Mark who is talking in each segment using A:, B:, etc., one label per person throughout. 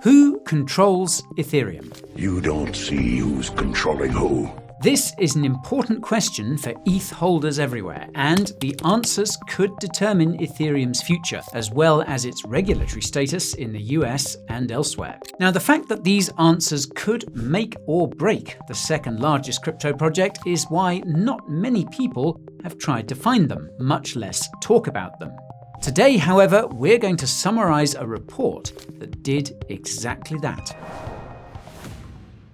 A: Who controls Ethereum?
B: You don't see who's controlling who.
A: This is an important question for ETH holders everywhere, and the answers could determine Ethereum's future, as well as its regulatory status in the US and elsewhere. Now, the fact that these answers could make or break the second largest crypto project is why not many people have tried to find them, much less talk about them. Today, however, we're going to summarize a report that did exactly that.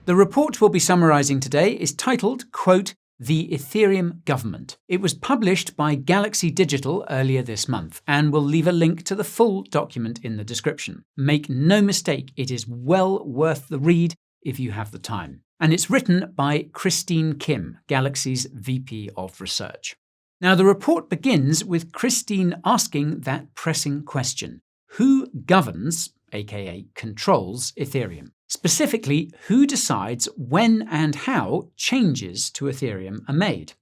A: The report we'll be summarizing today is titled, quote, "The Ethereum Government." It was published by Galaxy Digital earlier this month, and we'll leave a link to the full document in the description. Make no mistake, it is well worth the read if you have the time. And it's written by Christine Kim, Galaxy's VP of Research. Now, the report begins with Christine asking that pressing question: who governs, aka controls, Ethereum? Specifically, who decides when and how changes to Ethereum are made?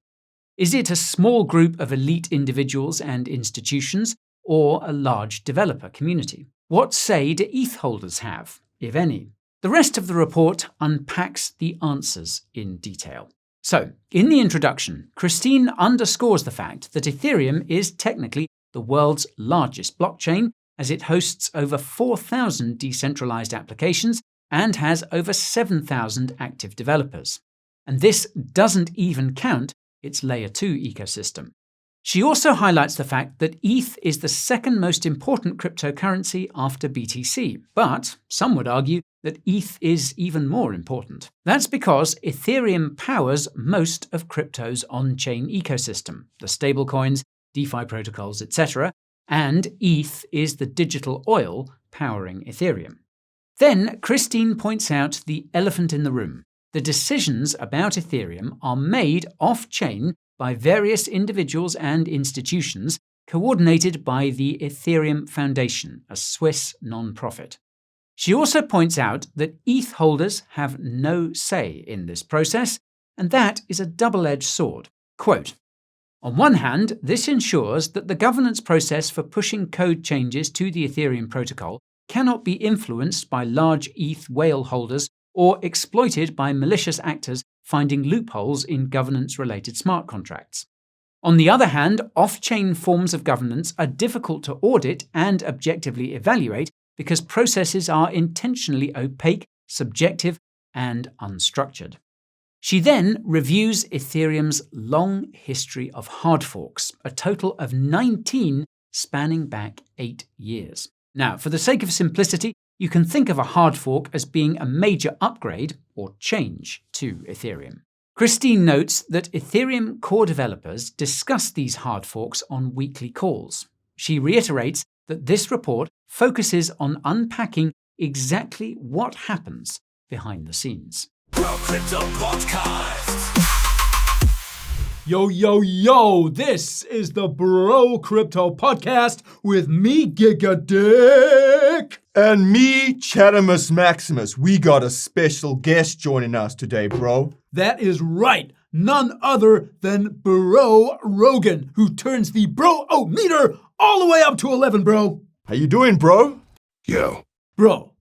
A: Is it a small group of elite individuals and institutions, or a large developer community? What say do ETH holders have, if any? The rest of the report unpacks the answers in detail. So, in the introduction, Christine underscores the fact that Ethereum is technically the world's largest blockchain, as it hosts over 4,000 decentralized applications and has over 7,000 active developers. And this doesn't even count its Layer 2 ecosystem. She also highlights the fact that ETH is the second most important cryptocurrency after BTC, but some would argue that ETH is even more important. That's because Ethereum powers most of crypto's on-chain ecosystem, the stablecoins, DeFi protocols, etc., and ETH is the digital oil powering Ethereum. Then Christine points out the elephant in the room. The decisions about Ethereum are made off-chain by various individuals and institutions, coordinated by the Ethereum Foundation, a Swiss non-profit. She also points out that ETH holders have no say in this process, and that is a double-edged sword. Quote, "On one hand, this ensures that the governance process for pushing code changes to the Ethereum protocol cannot be influenced by large ETH whale holders or exploited by malicious actors finding loopholes in governance-related smart contracts. On the other hand, off-chain forms of governance are difficult to audit and objectively evaluate because processes are intentionally opaque, subjective, and unstructured." She then reviews Ethereum's long history of hard forks, a total of 19 spanning back 8 years. Now, for the sake of simplicity, you can think of a hard fork as being a major upgrade or change to Ethereum. Christine notes that Ethereum core developers discuss these hard forks on weekly calls. She reiterates that this report focuses on unpacking exactly what happens behind the scenes.
C: Bro Crypto Podcast.
D: Yo, this is the Bro Crypto Podcast with me, Giga Dick.
E: And me, Chatimus Maximus. We got a special guest joining us today, bro.
D: That is right. None other than Bro Rogan, who turns the bro-o-meter all the way up to 11, bro.
E: How you doing, bro?
B: Yo.
D: Bro,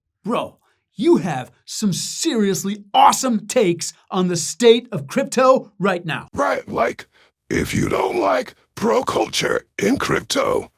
D: you have some seriously awesome takes on the state of crypto right now.
B: Right, like, if you don't like pro culture in crypto,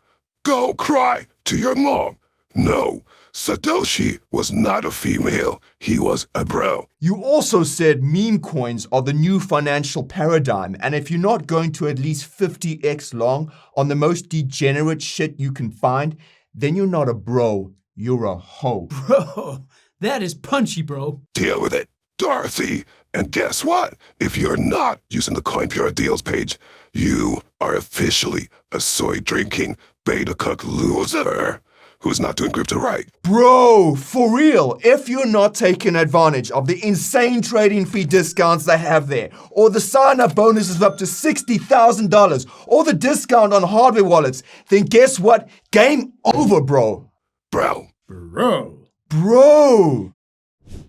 B: go cry to your mom. No, Satoshi was not a female, he was a bro.
E: You also said meme coins are the new financial paradigm, and if you're not going to at least 50x long on the most degenerate shit you can find, then you're not a bro, you're a hoe.
D: Bro, that is punchy, bro.
B: Deal with it, Dorothy. And guess what? If you're not using the CoinPure Deals page, you are officially a soy-drinking beta-cuck loser who's not doing crypto right.
E: Bro, for real, if you're not taking advantage of the insane trading fee discounts they have there, or the sign-up bonuses of up to $60,000, or the discount on hardware wallets, then guess what? Game over, bro.
B: Bro.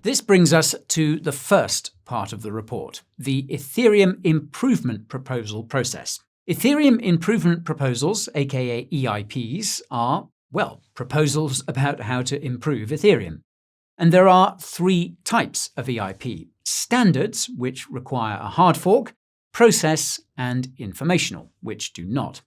A: This brings us to the first part of the report, the Ethereum Improvement Proposal process. Ethereum Improvement Proposals, aka EIPs, are, well, proposals about how to improve Ethereum. And there are three types of EIP: standards, which require a hard fork, process, and informational, which do not.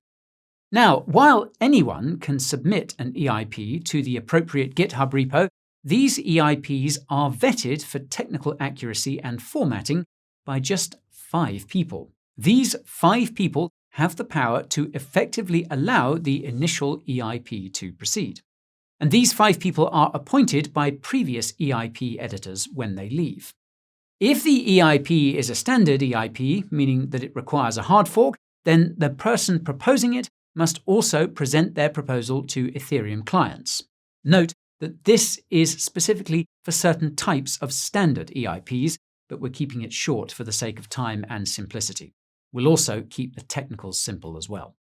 A: Now, while anyone can submit an EIP to the appropriate GitHub repo, these EIPs are vetted for technical accuracy and formatting by just 5 people. These 5 people have the power to effectively allow the initial EIP to proceed. And these 5 people are appointed by previous EIP editors when they leave. If the EIP is a standard EIP, meaning that it requires a hard fork, then the person proposing it must also present their proposal to Ethereum clients. Note that this is specifically for certain types of standard EIPs, but we're keeping it short for the sake of time and simplicity. We'll also keep the technicals simple as well.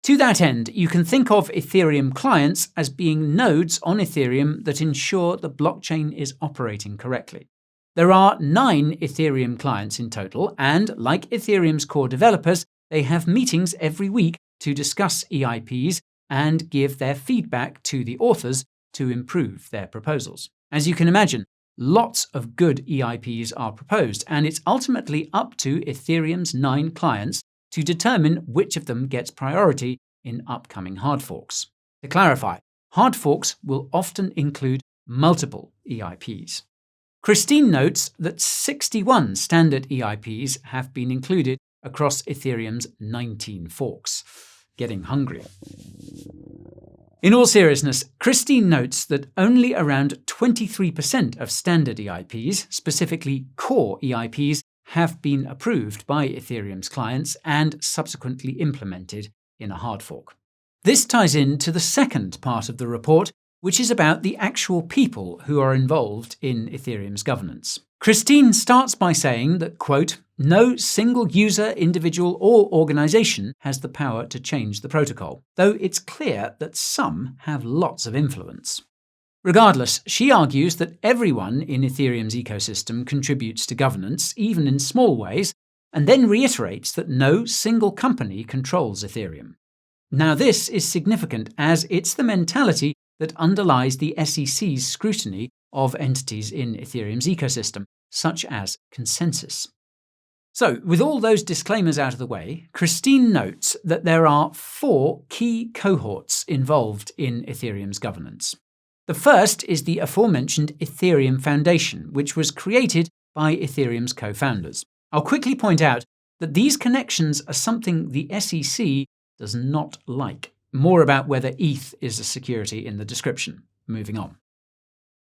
A: To that end, you can think of Ethereum clients as being nodes on Ethereum that ensure the blockchain is operating correctly. There are 9 Ethereum clients in total, and like Ethereum's core developers, they have meetings every week to discuss EIPs and give their feedback to the authors to improve their proposals. As you can imagine, lots of good EIPs are proposed, and it's ultimately up to Ethereum's 9 clients to determine which of them gets priority in upcoming hard forks. To clarify, hard forks will often include multiple EIPs. Christine notes that 61 standard EIPs have been included across Ethereum's 19 forks. Getting hungry. In all seriousness, Christine notes that only around 23% of standard EIPs, specifically core EIPs, have been approved by Ethereum's clients and subsequently implemented in a hard fork. This ties in to the second part of the report, which is about the actual people who are involved in Ethereum's governance. Christine starts by saying that, quote, "No single user, individual, or organization has the power to change the protocol, though it's clear that some have lots of influence." Regardless, she argues that everyone in Ethereum's ecosystem contributes to governance, even in small ways, and then reiterates that no single company controls Ethereum. Now, this is significant as it's the mentality that underlies the SEC's scrutiny of entities in Ethereum's ecosystem, such as consensus. So, with all those disclaimers out of the way, Christine notes that there are 4 key cohorts involved in Ethereum's governance. The first is the aforementioned Ethereum Foundation, which was created by Ethereum's co-founders. I'll quickly point out that these connections are something the SEC does not like. More about whether ETH is a security in the description. Moving on.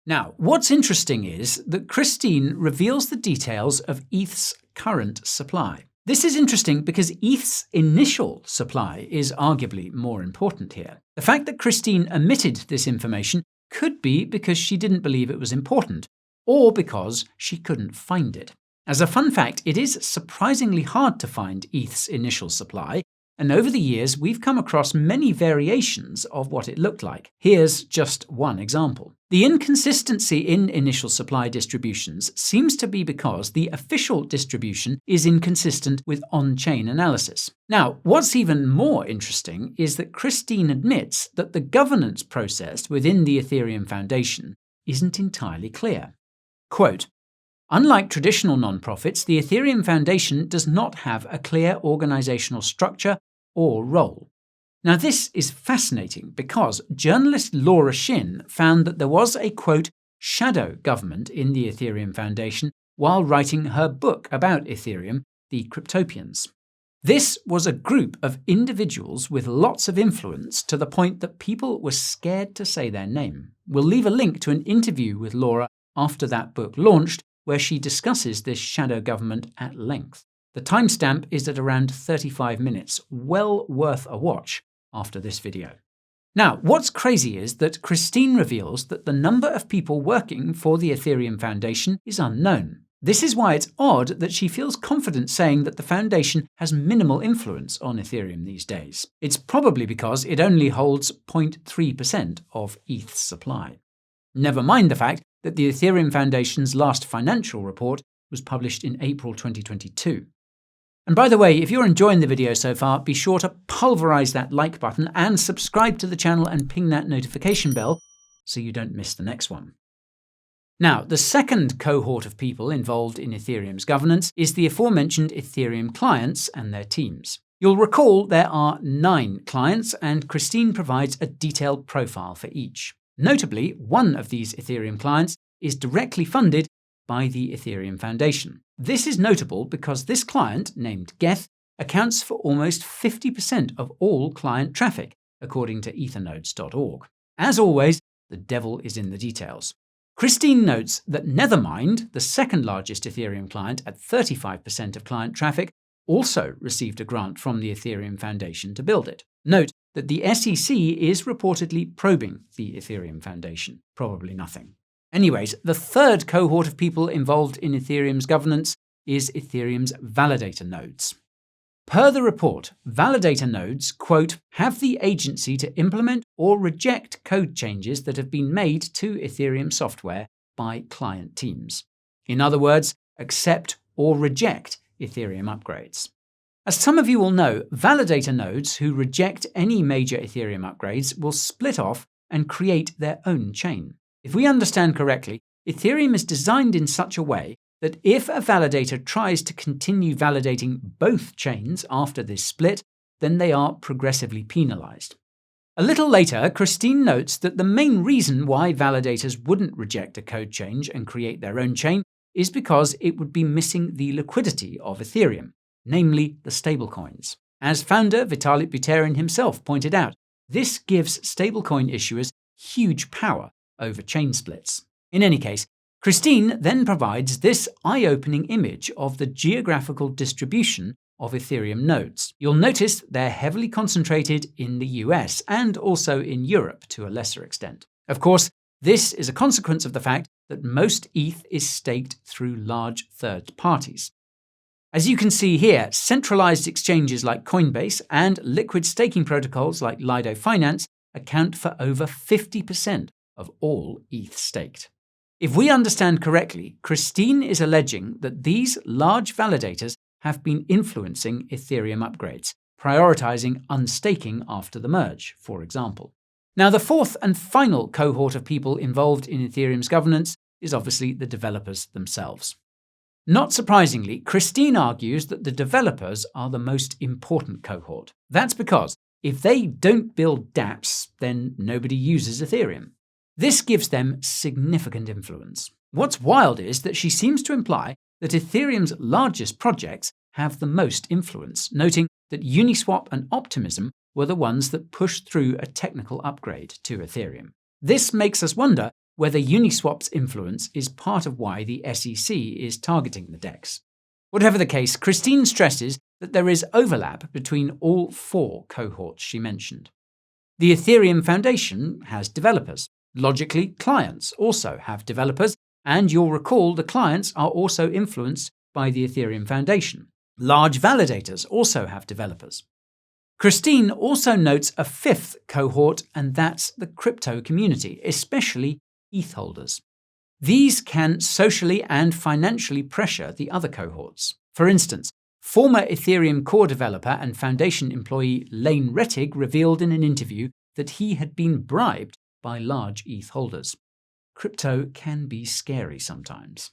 A: Now, what's interesting is that Christine reveals the details of ETH's current supply. This is interesting because ETH's initial supply is arguably more important here. The fact that Christine omitted this information could be because she didn't believe it was important, or because she couldn't find it. As a fun fact, it is surprisingly hard to find ETH's initial supply, and over the years we've come across many variations of what it looked like. Here's just one example. The inconsistency in initial supply distributions seems to be because the official distribution is inconsistent with on-chain analysis. Now, what's even more interesting is that Christine admits that the governance process within the Ethereum Foundation isn't entirely clear. Quote, "Unlike traditional nonprofits, the Ethereum Foundation does not have a clear organizational structure or role." Now, this is fascinating because journalist Laura Shin found that there was a, quote, "shadow government in the Ethereum Foundation while writing her book about Ethereum, The Cryptopians. This was a group of individuals with lots of influence to the point that people were scared to say their name. We'll leave a link to an interview with Laura after that book launched, where she discusses this shadow government at length. The timestamp is at around 35 minutes, well worth a watch after this video. Now, what's crazy is that Christine reveals that the number of people working for the Ethereum Foundation is unknown. This is why it's odd that she feels confident saying that the foundation has minimal influence on Ethereum these days. It's probably because it only holds 0.3% of ETH's supply. Never mind the fact that the Ethereum Foundation's last financial report was published in April 2022. And by the way, if you're enjoying the video so far, be sure to pulverize that like button and subscribe to the channel and ping that notification bell so you don't miss the next one. Now, the second cohort of people involved in Ethereum's governance is the aforementioned Ethereum clients and their teams. You'll recall there are 9 clients, and Christine provides a detailed profile for each. Notably, one of these Ethereum clients is directly funded by the Ethereum Foundation. This is notable because this client, named Geth, accounts for almost 50% of all client traffic, according to ethernodes.org. As always, the devil is in the details. Christine notes that Nethermind, the second largest Ethereum client at 35% of client traffic, also received a grant from the Ethereum Foundation to build it. Note that the SEC is reportedly probing the Ethereum Foundation. Probably nothing. Anyways, the third cohort of people involved in Ethereum's governance is Ethereum's validator nodes. Per the report, validator nodes, quote, have the agency to implement or reject code changes that have been made to Ethereum software by client teams. In other words, accept or reject Ethereum upgrades. As some of you will know, validator nodes who reject any major Ethereum upgrades will split off and create their own chain. If we understand correctly, Ethereum is designed in such a way that if a validator tries to continue validating both chains after this split, then they are progressively penalized. A little later, Christine notes that the main reason why validators wouldn't reject a code change and create their own chain is because it would be missing the liquidity of Ethereum, namely the stablecoins. As founder Vitalik Buterin himself pointed out, this gives stablecoin issuers huge power over chain splits. In any case, Christine then provides this eye-opening image of the geographical distribution of Ethereum nodes. You'll notice they're heavily concentrated in the US and also in Europe to a lesser extent. Of course, this is a consequence of the fact that most ETH is staked through large third parties. As you can see here, centralized exchanges like Coinbase and liquid staking protocols like Lido Finance account for over 50% of all ETH staked. If we understand correctly, Christine is alleging that these large validators have been influencing Ethereum upgrades, prioritizing unstaking after the merge, for example. Now, the fourth and final cohort of people involved in Ethereum's governance is obviously the developers themselves. Not surprisingly, Christine argues that the developers are the most important cohort. That's because if they don't build dApps, then nobody uses Ethereum. This gives them significant influence. What's wild is that she seems to imply that Ethereum's largest projects have the most influence, noting that Uniswap and Optimism were the ones that pushed through a technical upgrade to Ethereum. This makes us wonder whether Uniswap's influence is part of why the SEC is targeting the DEX. Whatever the case, Christine stresses that there is overlap between all 4 cohorts she mentioned. The Ethereum Foundation has developers. Logically, clients also have developers, and you'll recall the clients are also influenced by the Ethereum Foundation. Large validators also have developers. Christine also notes a 5th cohort, and that's the crypto community, especially ETH holders. These can socially and financially pressure the other cohorts. For instance, former Ethereum core developer and Foundation employee Lane Rettig revealed in an interview that he had been bribed by large ETH holders. Crypto can be scary sometimes.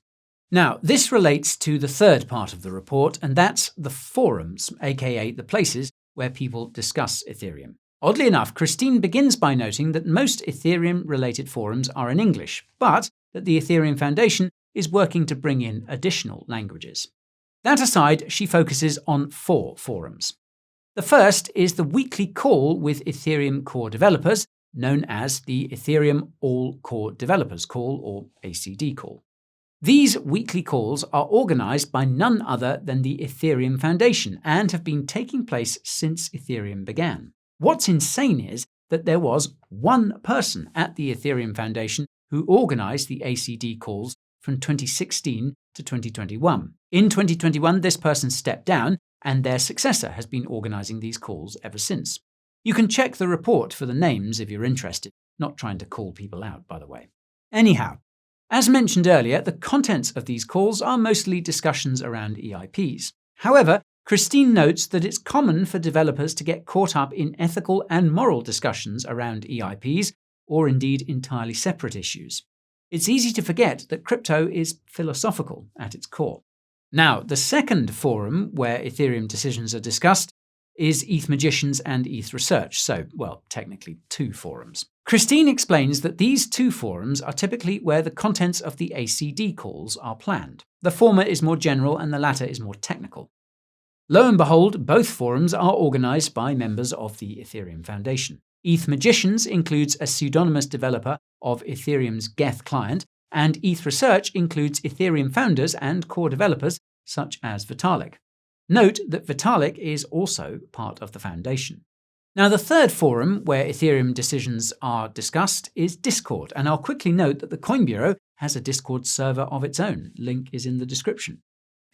A: Now, this relates to the third part of the report, and that's the forums, aka the places where people discuss Ethereum. Oddly enough, Christine begins by noting that most Ethereum-related forums are in English, but that the Ethereum Foundation is working to bring in additional languages. That aside, she focuses on 4 forums. The first is the weekly call with Ethereum core developers, known as the Ethereum All Core Developers Call, or ACD call. These weekly calls are organized by none other than the Ethereum Foundation and have been taking place since Ethereum began. What's insane is that there was one person at the Ethereum Foundation who organized the ACD calls from 2016 to 2021. In 2021, this person stepped down, and their successor has been organizing these calls ever since. You can check the report for the names if you're interested, not trying to call people out, by the way. Anyhow, as mentioned earlier, the contents of these calls are mostly discussions around EIPs. However, Christine notes that it's common for developers to get caught up in ethical and moral discussions around EIPs, or indeed entirely separate issues. it's easy to forget that crypto is philosophical at its core. Now, the second forum where Ethereum decisions are discussed is ETH Magicians and ETH Research, so, well, technically 2 forums. Christine explains that these 2 forums are typically where the contents of the ACD calls are planned. The former is more general and the latter is more technical. Lo and behold, both forums are organized by members of the Ethereum Foundation. ETH Magicians includes a pseudonymous developer of Ethereum's Geth client, and ETH Research includes Ethereum founders and core developers such as Vitalik. Note that Vitalik is also part of the foundation. Now, the third forum where Ethereum decisions are discussed is Discord, and I'll quickly note that the Coin Bureau has a Discord server of its own. Link is in the description.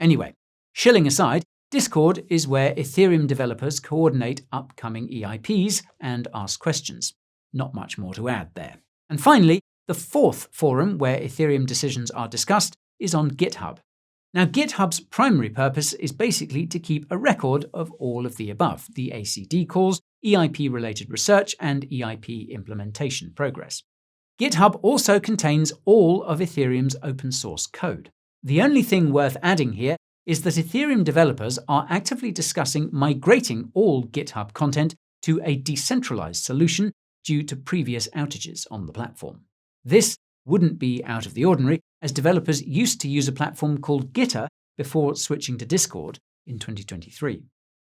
A: Anyway, shilling aside, Discord is where Ethereum developers coordinate upcoming EIPs and ask questions. Not much more to add there. And finally, the fourth forum where Ethereum decisions are discussed is on GitHub. Now, GitHub's primary purpose is basically to keep a record of all of the above, the ACD calls, EIP-related research, and EIP implementation progress. GitHub also contains all of Ethereum's open source code. The only thing worth adding here is that Ethereum developers are actively discussing migrating all GitHub content to a decentralized solution due to previous outages on the platform. This wouldn't be out of the ordinary, as developers used to use a platform called Gitter before switching to Discord in 2023.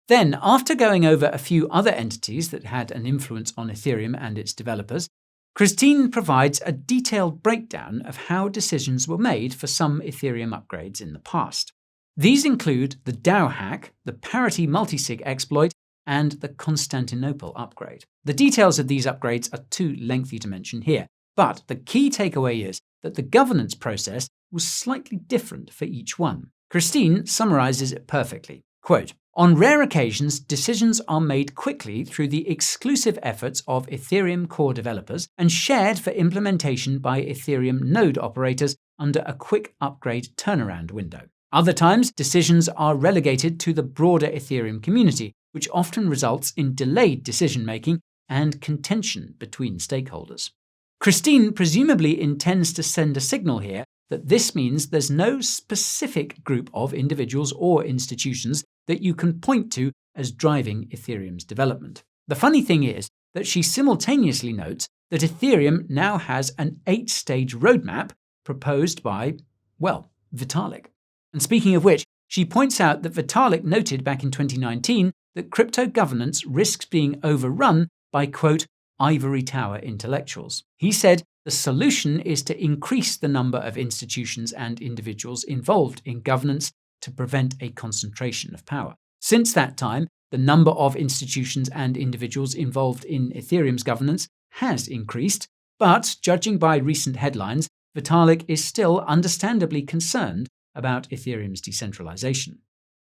A: Then, after going over a few other entities that had an influence on Ethereum and its developers, Christine provides a detailed breakdown of how decisions were made for some Ethereum upgrades in the past. These include the DAO hack, the parity multisig exploit, and the Constantinople upgrade. The details of these upgrades are too lengthy to mention here, but the key takeaway is that the governance process was slightly different for each one. Christine summarizes it perfectly. Quote, "On rare occasions, decisions are made quickly through the exclusive efforts of Ethereum core developers and shared for implementation by Ethereum node operators under a quick upgrade turnaround window. Other times, decisions are relegated to the broader Ethereum community, which often results in delayed decision-making and contention between stakeholders." Christine presumably intends to send a signal here that this means there's no specific group of individuals or institutions that you can point to as driving Ethereum's development. The funny thing is that she simultaneously notes that Ethereum now has an 8-stage roadmap proposed by, well, Vitalik. And speaking of which, she points out that Vitalik noted back in 2019 that crypto governance risks being overrun by, quote, ivory tower intellectuals. He said the solution is to increase the number of institutions and individuals involved in governance to prevent a concentration of power. Since that time, the number of institutions and individuals involved in Ethereum's governance has increased, but judging by recent headlines, Vitalik is still understandably concerned about Ethereum's decentralization.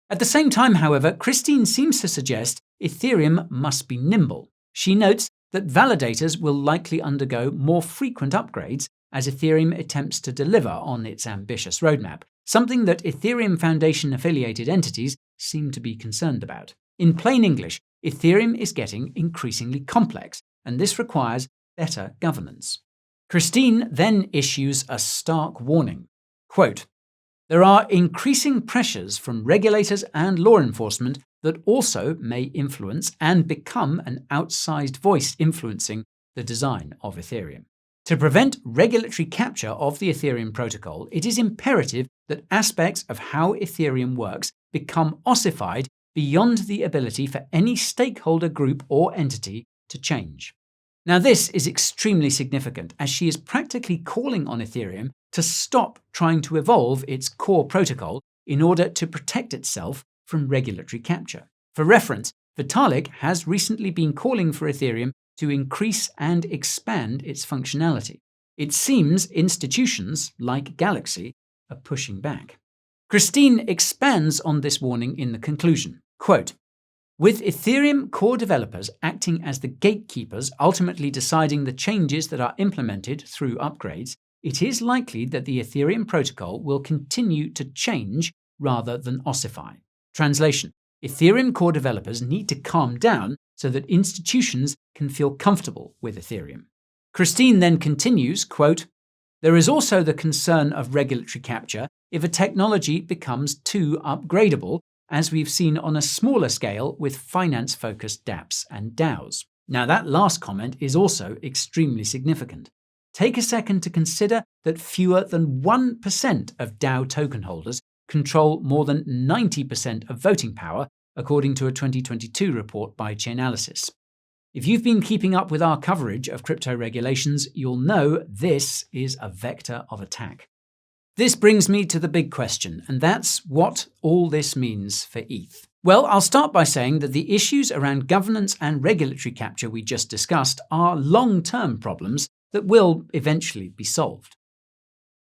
A: At the same time, however, Christine seems to suggest Ethereum must be nimble. She notes that validators will likely undergo more frequent upgrades as Ethereum attempts to deliver on its ambitious roadmap, something that Ethereum Foundation affiliated entities seem to be concerned about. In plain English, Ethereum is getting increasingly complex, and this requires better governance. Christine then issues a stark warning. Quote, "There are increasing pressures from regulators and law enforcement that also may influence and become an outsized voice influencing the design of Ethereum. To prevent regulatory capture of the Ethereum protocol, it is imperative that aspects of how Ethereum works become ossified beyond the ability for any stakeholder group or entity to change." Now, this is extremely significant, as she is practically calling on Ethereum to stop trying to evolve its core protocol in order to protect itself from regulatory capture. For reference, Vitalik has recently been calling for Ethereum to increase and expand its functionality. It seems institutions like Galaxy are pushing back. Christine expands on this warning in the conclusion. Quote, "With Ethereum core developers acting as the gatekeepers, ultimately deciding the changes that are implemented through upgrades, it is likely that the Ethereum protocol will continue to change rather than ossify." Translation: Ethereum core developers need to calm down so that institutions can feel comfortable with Ethereum. Christine then continues, quote, There is also the concern of regulatory capture if a technology becomes too upgradable, as we've seen on a smaller scale with finance-focused dApps and DAOs. Now, that last comment is also extremely significant. Take a second to consider that fewer than 1% of DAO token holders control more than 90% of voting power, according to a 2022 report by Chainalysis. If you've been keeping up with our coverage of crypto regulations, you'll know this is a vector of attack. This brings me to the big question, and that's what all this means for ETH. Well, I'll start by saying that the issues around governance and regulatory capture we just discussed are long-term problems that will eventually be solved.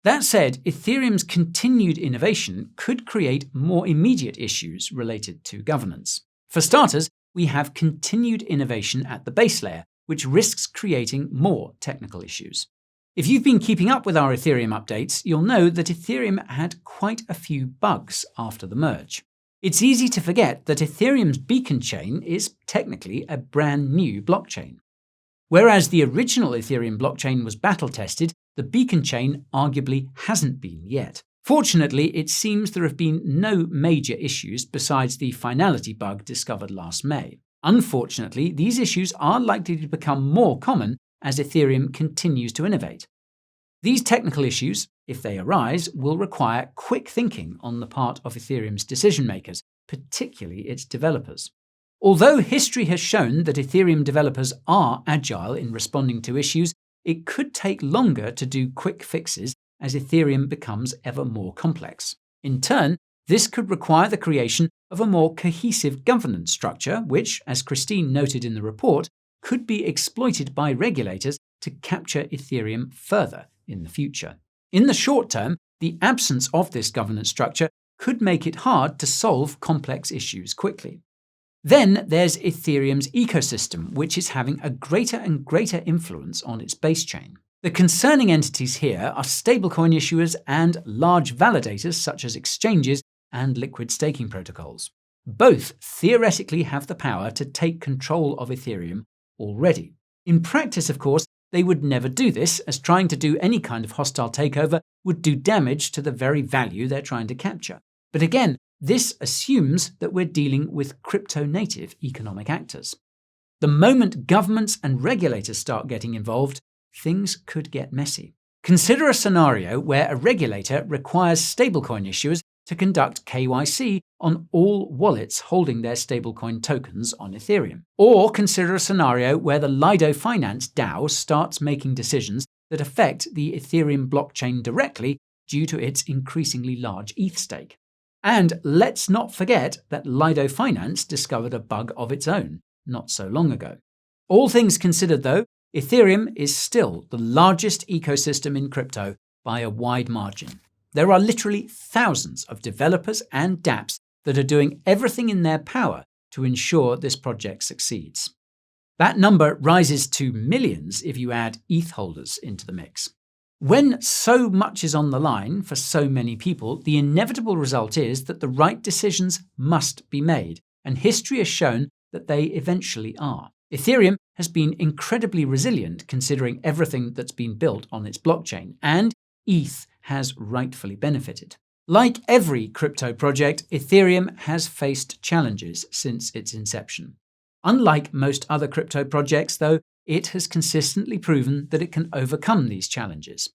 A: That said, Ethereum's continued innovation could create more immediate issues related to governance. For starters, we have continued innovation at the base layer, which risks creating more technical issues. If you've been keeping up with our Ethereum updates, you'll know that Ethereum had quite a few bugs after the merge. It's easy to forget that Ethereum's beacon chain is technically a brand new blockchain. Whereas the original Ethereum blockchain was battle-tested, the beacon chain arguably hasn't been yet. Fortunately, it seems there have been no major issues besides the finality bug discovered last May. Unfortunately, these issues are likely to become more common as Ethereum continues to innovate. These technical issues, if they arise, will require quick thinking on the part of Ethereum's decision makers, particularly its developers. Although history has shown that Ethereum developers are agile in responding to issues, it could take longer to do quick fixes as Ethereum becomes ever more complex. In turn, this could require the creation of a more cohesive governance structure, which, as Christine noted in the report, could be exploited by regulators to capture Ethereum further in the future. In the short term, the absence of this governance structure could make it hard to solve complex issues quickly. Then there's Ethereum's ecosystem, which is having a greater and greater influence on its base chain. The concerning entities here are stablecoin issuers and large validators such as exchanges and liquid staking protocols. Both theoretically have the power to take control of Ethereum already. In practice, of course, they would never do this, as trying to do any kind of hostile takeover would do damage to the very value they're trying to capture. But again, this assumes that we're dealing with crypto-native economic actors. The moment governments and regulators start getting involved, things could get messy. Consider a scenario where a regulator requires stablecoin issuers to conduct KYC on all wallets holding their stablecoin tokens on Ethereum. Or consider a scenario where the Lido Finance DAO starts making decisions that affect the Ethereum blockchain directly due to its increasingly large ETH stake. And let's not forget that Lido Finance discovered a bug of its own not so long ago. All things considered, though, Ethereum is still the largest ecosystem in crypto by a wide margin. There are literally thousands of developers and dApps that are doing everything in their power to ensure this project succeeds. That number rises to millions if you add ETH holders into the mix. When so much is on the line for so many people, the inevitable result is that the right decisions must be made, and history has shown that they eventually are. Ethereum has been incredibly resilient considering everything that's been built on its blockchain, and ETH has rightfully benefited. Like every crypto project, Ethereum has faced challenges since its inception. Unlike most other crypto projects, though, it has consistently proven that it can overcome these challenges.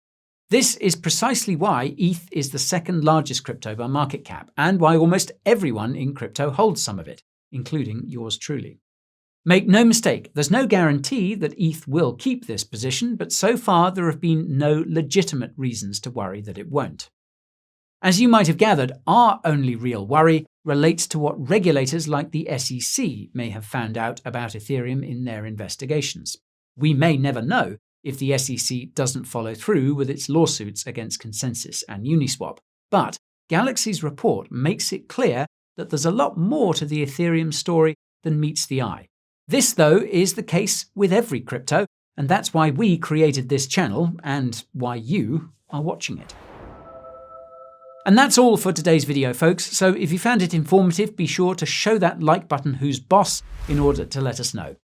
A: This is precisely why ETH is the second largest crypto by market cap, and why almost everyone in crypto holds some of it, including yours truly. Make no mistake, there's no guarantee that ETH will keep this position, but so far there have been no legitimate reasons to worry that it won't. As you might have gathered, our only real worry relates to what regulators like the SEC may have found out about Ethereum in their investigations. We may never know if the SEC doesn't follow through with its lawsuits against Consensus and Uniswap, but Galaxy's report makes it clear that there's a lot more to the Ethereum story than meets the eye. This, though, is the case with every crypto, and that's why we created this channel and why you are watching it. And that's all for today's video, folks, so if you found it informative, be sure to show that like button who's boss in order to let us know.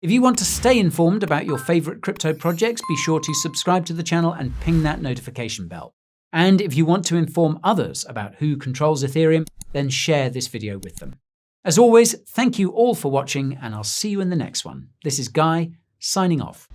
A: If you want to stay informed about your favorite crypto projects, be sure to subscribe to the channel and ping that notification bell. And if you want to inform others about who controls Ethereum, then share this video with them. As always, thank you all for watching, and I'll see you in the next one. This is Guy, signing off.